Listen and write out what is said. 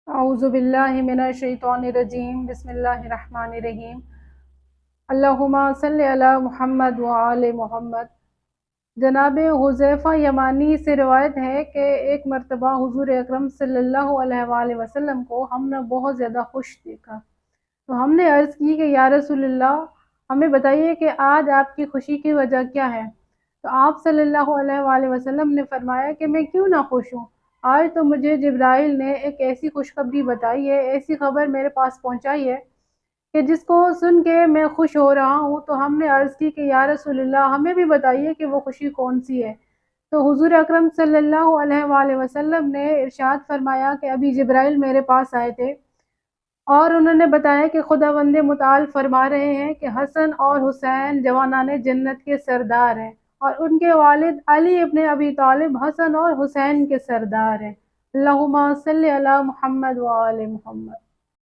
اعوذ باللہ من الشیطان الرجیم بسم اللہ الرحمن الرحیم اللہم صلی علی محمد وآل محمد۔ جناب حذیفہ یمانی سے روایت ہے کہ ایک مرتبہ حضور اکرم صلی اللہ علیہ وآلہ وسلم کو ہم نے بہت زیادہ خوش دیکھا، تو ہم نے عرض کی کہ یا رسول اللہ، ہمیں بتائیے کہ آج آپ کی خوشی کی وجہ کیا ہے؟ تو آپ صلی اللہ علیہ وآلہ وسلم نے فرمایا کہ میں کیوں نہ خوش ہوں، آج تو مجھے جبرائیل نے ایک ایسی خوشخبری بتائی ہے، ایسی خبر میرے پاس پہنچائی ہے کہ جس کو سن کے میں خوش ہو رہا ہوں۔ تو ہم نے عرض کی کہ یا رسول اللہ، ہمیں بھی بتائیے کہ وہ خوشی کون سی ہے؟ تو حضور اکرم صلی اللہ علیہ وآلہ وسلم نے ارشاد فرمایا کہ ابھی جبرائیل میرے پاس آئے تھے اور انہوں نے بتایا کہ خداوند متعال فرما رہے ہیں کہ حسن اور حسین جوانان جنت کے سردار ہیں، اور ان کے والد علی ابن ابی طالب حسن اور حسین کے سردار ہیں۔ اللہم صلی علی محمد وآل محمد۔